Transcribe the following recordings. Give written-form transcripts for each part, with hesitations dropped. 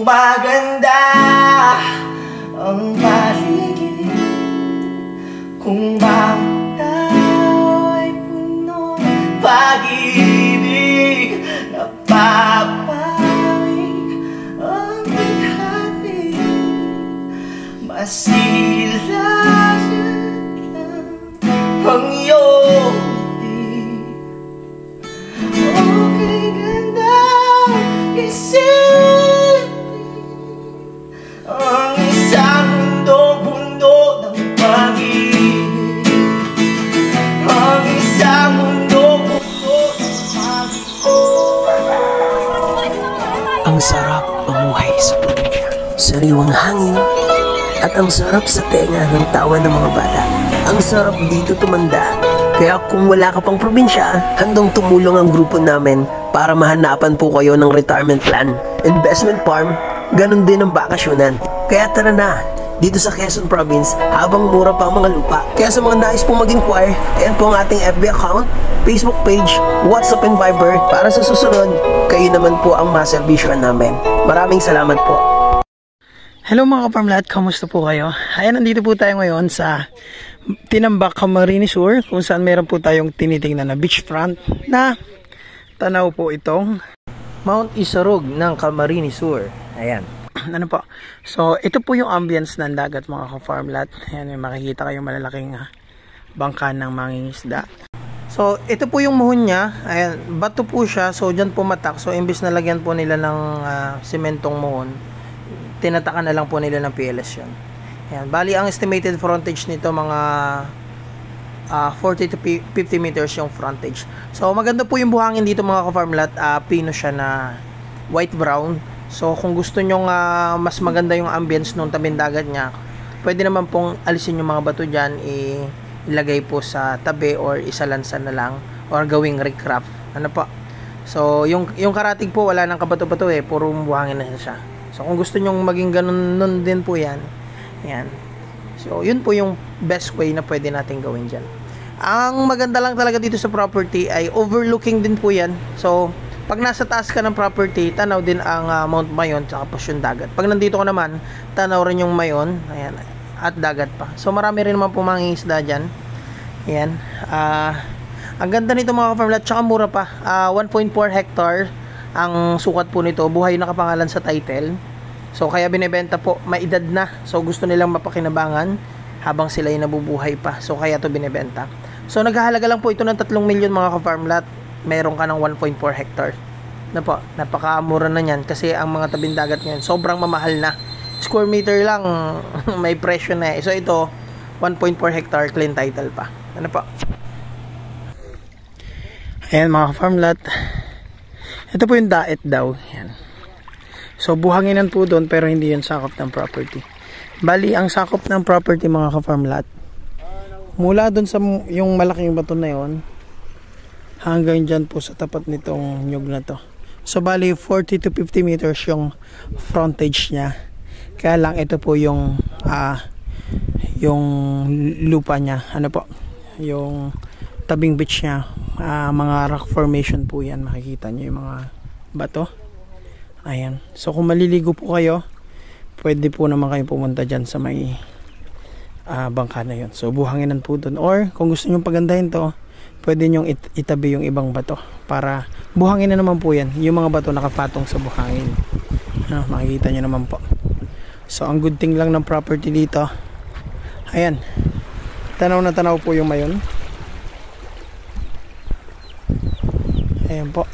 maganda ang paligid, kung bawat tao ay puno ng pag-ibig, napapawig ang bihati, masilayan lang ang iyong ngiti. Okay, ganda isipin ang isang mundo ng pag-ibig, ang isang mundo ng pag-ibig. Ang sarap mamuhay sa probinsya, sariwang hangin, at ang sarap sa tenga ng tawa ng mga bata. Ang sarap dito tumanda. Kaya kung wala ka pang probinsya, handang tumulong ang grupo namin para mahanapan po kayo ng retirement plan, investment farm, ganun din ang bakasyonan. Kaya tara na, dito sa Quezon Province, habang mura pa ang mga lupa. Kaya sa mga nais pong mag-inquire, ayan po ang ating FB account, Facebook page, WhatsApp and Viber. Para sa susunod, kayo naman po ang maservisyoan namin. Maraming salamat po. Hello mga kaparmlat, kamusta po kayo? Ayan, nandito po tayo ngayon sa Tinambak, Camarines Sur, kung saan meron po tayong tinitingnan na beachfront na tanaw po itong Mount Isarog ng Camarines Sur. Ayan. Ano po? So, ito po yung ambience ng dagat mga ka-farmlat. Ayan, makikita kayong malalaking bangka ng mangingisda. So, ito po yung muhon niya. Ayan, bato po siya. So, dyan pumatak. So, imbis na lagyan po nila ng sementong muhon, tinatakan na lang po nila ng PLS yun. Ayan, bali ang estimated frontage nito mga 40 to 50 meters yung frontage. So maganda po yung buhangin dito mga ka-farmlat. Pino siya na white brown. So kung gusto nyo mas maganda yung ambience nung tabing dagat nya, pwede naman pong alisin yung mga bato dyan, ilagay po sa tabi or isalansan na lang or gawing recraft. Ano po? So yung karatig po wala nang kabato-bato puro buhangin na siya. So kung gusto nyo maging ganun nun din po yan. Ayan. So, yun po yung best way na pwede natin gawin dyan. Ang maganda lang talaga dito sa property ay overlooking din po yan. So, pag nasa taas ka ng property, tanaw din ang Mount Mayon tsaka po yung dagat. Pag nandito ka naman, tanaw rin yung Mayon, ayan, at dagat pa. So, marami rin naman po mangingisda dyan. Ayan. Ang ganda nito mga ka-farmlat, tsaka mura pa. 1.4 hectare ang sukat po nito. Buhay nakapangalan sa title. So kaya binebenta po, may edad na. So gusto nilang mapakinabangan habang sila ay nabubuhay pa. So kaya to binebenta. So naghahalaga lang po ito ng 3 milyon mga ka-farmlat. Meron ka ng 1.4 hectare. Na po, napakamura na niyan kasi ang mga tabing dagat ngayon sobrang mamahal na. Square meter lang may presyo na So ito 1.4 hectare clean title pa. Ano po? Ayan mga ka-farmlat. Ito po yung daet daw. Ayan. So buhanginan po doon pero hindi yun sakop ng property. Bali ang sakop ng property mga ka-farmlat, mula doon sa yung malaking bato na yon hanggang dyan po sa tapat nitong nyug na to. So bali 40 to 50 meters yung frontage niya. Kaya lang ito po yung lupa niya. Ano po? Yung tabing beach niya. Mga rock formation po yan. Makikita nyo yung mga bato. Ayan. So kung maliligo po kayo, pwede po naman kayo pumunta dyan sa may bangka na yun. So buhanginan po dun. Or kung gusto nyo pagandahin to, pwede nyo itabi yung ibang bato para buhangin na naman po yan. Yung mga bato nakapatong sa buhangin. Makikita nyo naman po. So ang good thing lang ng property dito, ayan, tanaw na tanaw po yung Mayon. Ayan po.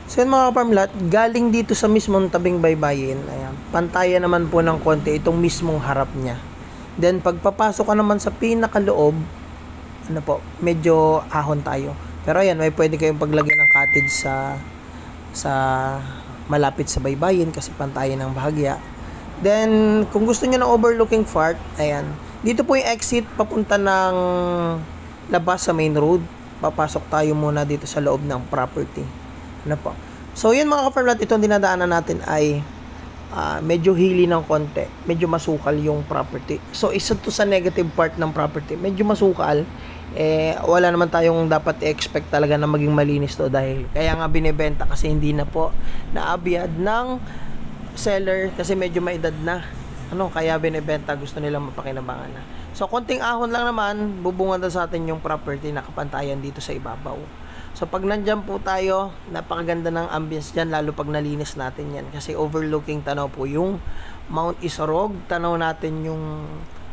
So yun mga ka-farmlat, galing dito sa mismong tabing baybayin, ayan, pantayan naman po ng konti itong mismong harap niya. Then pagpapasok ka naman sa pinakaloob, ano po, medyo ahon tayo. Pero ayan, may pwede kayong paglagyan ng cottage sa malapit sa baybayin kasi pantayan ng bahagya. Then kung gusto niyo ng overlooking part, ayan, dito po yung exit papunta ng labas sa main road. Papasok tayo muna dito sa loob ng property. Ano po? So yun mga ka-farmlat, ito ang dinadaanan natin ay medyo hili ng konti, medyo masukal yung property. So isa to sa negative part ng property, medyo masukal, wala naman tayong dapat i-expect talaga na maging malinis to, dahil kaya nga binebenta kasi hindi na po naabiyad ng seller kasi medyo may edad na. Kaya binebenta, gusto nilang mapakinabangan na. So konting ahon lang naman, bubungan na sa atin yung property na kapantayan dito sa ibabaw. So pag nandyan po tayo, napakaganda ng ambience dyan, lalo pag nalinis natin yan. Kasi overlooking tanaw po yung Mount Isorog, tanaw natin yung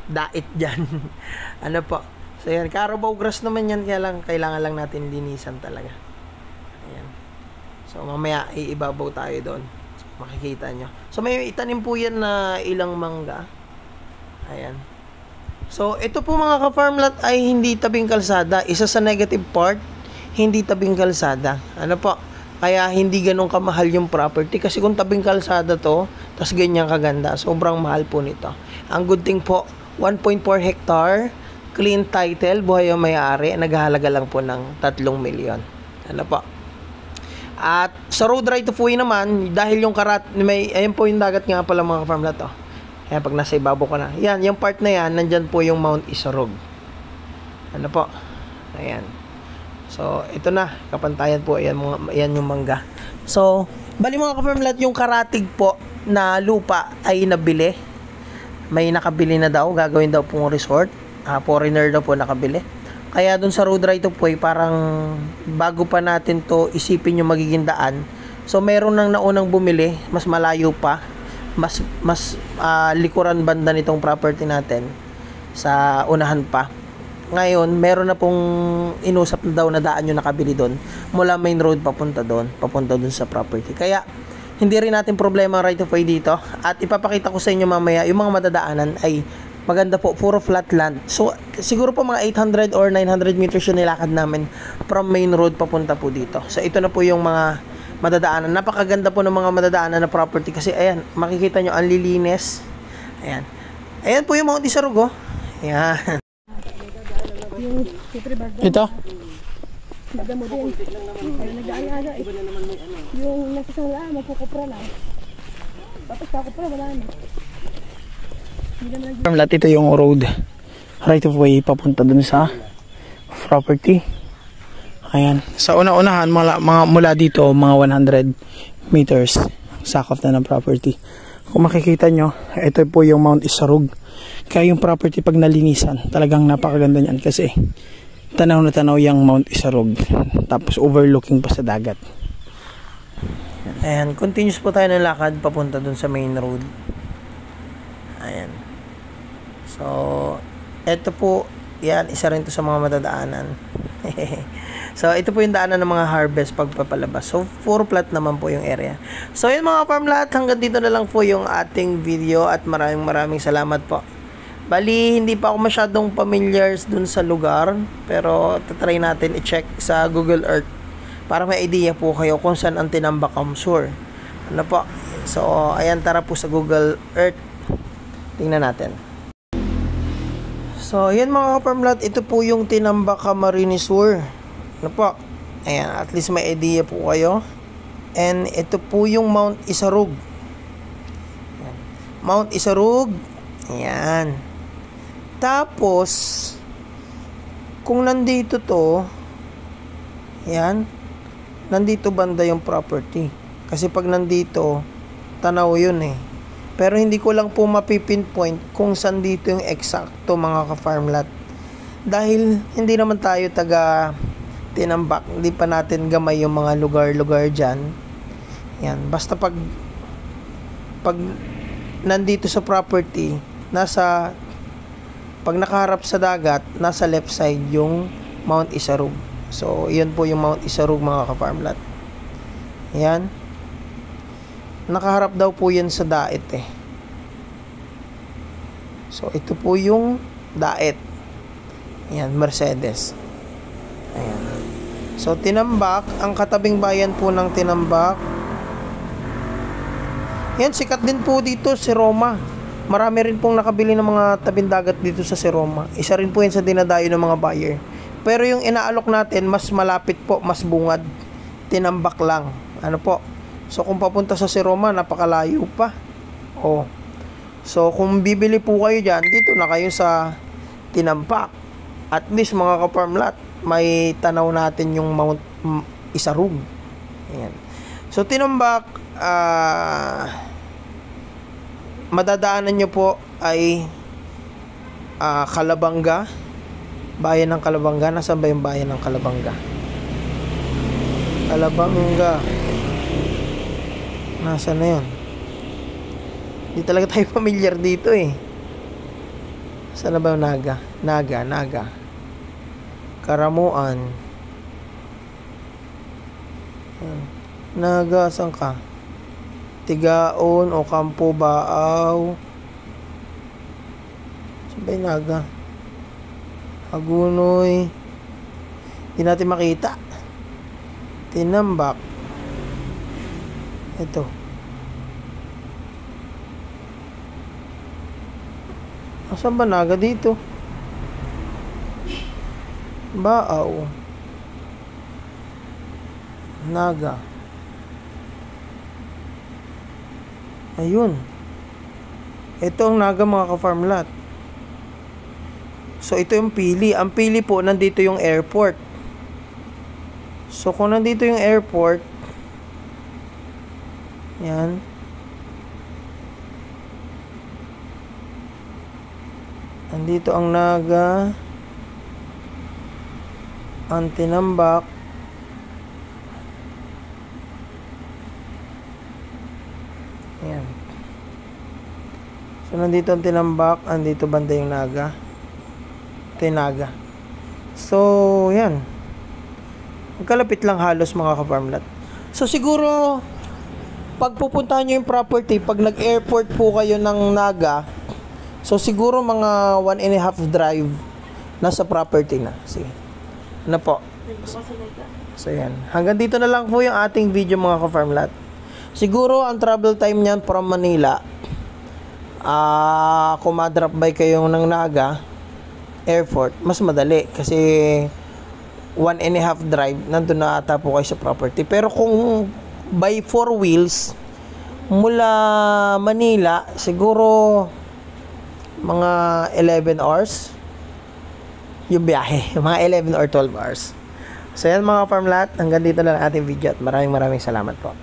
dait dyan. Po. So yan, Carabao grass naman yan, kaya lang, kailangan lang natin linisan talaga. Ayan. So mamaya iibabaw tayo doon. So, makikita nyo. So may itanim po yan na ilang mangga. Ayan. So ito po mga ka-farm lot ay hindi tabing kalsada. Isa sa negative part, hindi tabing kalsada. Po? Kaya hindi ganun kamahal yung property. Kasi kung tabing kalsada to, tas ganyan kaganda, sobrang mahal po nito. Ang good thing po, 1.4 hectare, clean title, buhay ang may-ari, naghahalaga lang po ng 3 milyon. Po? At sa road right of way naman, dahil yung ayun po yung dagat nga pala mga farm lot. Kaya pag nasa ibabaw ko na, yan, yung part na yan, nandyan po yung Mount Isorog. Po? Ayan. So, ito na, kapantayan po, ayan yung mangga. So, bali mga ka-farm lot, yung karatig po na lupa ay nabili. May nakabili na daw, gagawin daw pong resort. Foreigner daw po nakabili. Kaya dun sa road right of way, parang bago pa natin to isipin yung magiging daan. So meron nang naunang bumili, mas malayo pa, mas likuran banda nitong property natin sa unahan pa. Ngayon, meron na pong inusap na daw na daan yung nakabili doon mula main road papunta doon sa property. Kaya hindi rin natin problema right of way dito, at ipapakita ko sa inyo mamaya yung mga madadaanan ay maganda po, puro flat land. So, siguro po mga 800 or 900 meters yung nilakad namin from main road papunta po dito. So, ito na po yung mga madadaanan. Napakaganda po ng mga madadaanan na property kasi, ayan, makikita nyo, ang lilinis. Ayan. Ayan po yung Mount Isorog, oh. Ayan. Ito? Nagdamo din. Ay, nag-aayaga eh. Yung nasa sala, magkukupra lang. Tapos kakupra, wala na. Farm lot, ito yung road right of way papunta dun sa property. Ayan. Sa una-unahan, mula dito, mga 100 meters, sakop na ng property. Kung makikita nyo, ito po yung Mount Isorog. Kaya yung property pag nalinisan, talagang napakaganda niyan kasi tanaw na tanaw yung Mount Isorog. Tapos overlooking pa sa dagat. Ayan, continuous po tayo ng lakad papunta dun sa main road. Ayan. So, ito po, yan, isa rin to sa mga madadaanan. So, ito po yung daanan ng mga harvest pagpapalabas. So, 4 flat naman po yung area. So, yun mga farm lot, hanggang dito na lang po yung ating video at maraming salamat po. Bali, hindi pa ako masyadong familiar dun sa lugar, pero tatry natin i-check sa Google Earth para may idea po kayo kung saan ang Tinambak Kamsur. Po? So, ayan, tara po sa Google Earth. Tingnan natin. So, yan mga farm lot, ito po yung Tinambak Camarines Sur. Po? Ayan, at least may idea po kayo. And ito po yung Mount Isorog. Ayan. Mount Isorog. Ayan. Tapos, kung nandito to, ayan, nandito banda yung property. Kasi pag nandito, tanaw yun eh. Pero hindi ko lang po mapipinpoint kung saan dito yung eksakto mga ka-farm lot. Dahil hindi naman tayo taga Tinambak, hindi pa natin gamay yung mga lugar-lugar dyan. Yan, basta pag nandito sa property, pag nakaharap sa dagat, nasa left side yung Mount Isorog. So, yun po yung Mount Isorog mga ka-farm lot. Yan. Nakaharap daw po yan sa dait eh. So, ito po yung dait. Yan, Mercedes. Ayan. So, Tinambak, ang katabing bayan po ng Tinambak. Yan, sikat din po dito si Roma. Marami rin pong nakabili ng mga tabing dagat dito sa si Roma. Isa rin po yan sa dinadayo ng mga buyer. Pero yung inaalok natin, mas malapit po, mas bungad. Tinambak lang. Po? So, kung papunta sa si Roma, napakalayo pa. So, kung bibili po kayo dyan, dito na kayo sa Tinambak. At least mga ka-farmlat, may tanaw natin yung Mount Isarug. Ayan. So Tinumbak, madadaanan nyo po ay Calabanga, bayan ng Calabanga. Nasaan ba yung bayan ng Calabanga? Calabanga. Nasaan na yun? Hindi talaga tayo familiar dito eh. Saan na ba yung Naga? Naga. Karamuan. Naga, saan ka? Tigaon o Campo Baaw. Saan ba yung Naga? Hagunoy. Hindi natin makita. Tinambak. Ito. Saan ba Naga dito? Baaw. Naga. Ayun. Ito ang Naga mga ka-farmlat. So ito yung pili. Ang pili po, nandito yung airport. So kung nandito yung airport, yan. Nandito ang Naga, ang Tinambak, yan. So nandito ang Tinambak, andito banda yung Naga. Ito yung Naga. So yan. Magkalapit lang halos mga ka-farmlat. So siguro pag pupuntahan nyo yung property, pag nag-airport po kayo ng Naga, so siguro mga 1.5 drive nasa property na. Sige. Ano po? So yan. Hanggang dito na lang po yung ating video mga ka-farmlat. Siguro ang travel time niyan from Manila, kung ma-drop by kayo ng Naga airport, mas madali kasi 1.5 drive, nandun na ata po kayo sa property. Pero kung by 4 wheels mula Manila, siguro mga 11 hours yung biyahe, mga 11 or 12 hours. So yan mga farmlat, hanggang dito na lang ating video at maraming salamat po.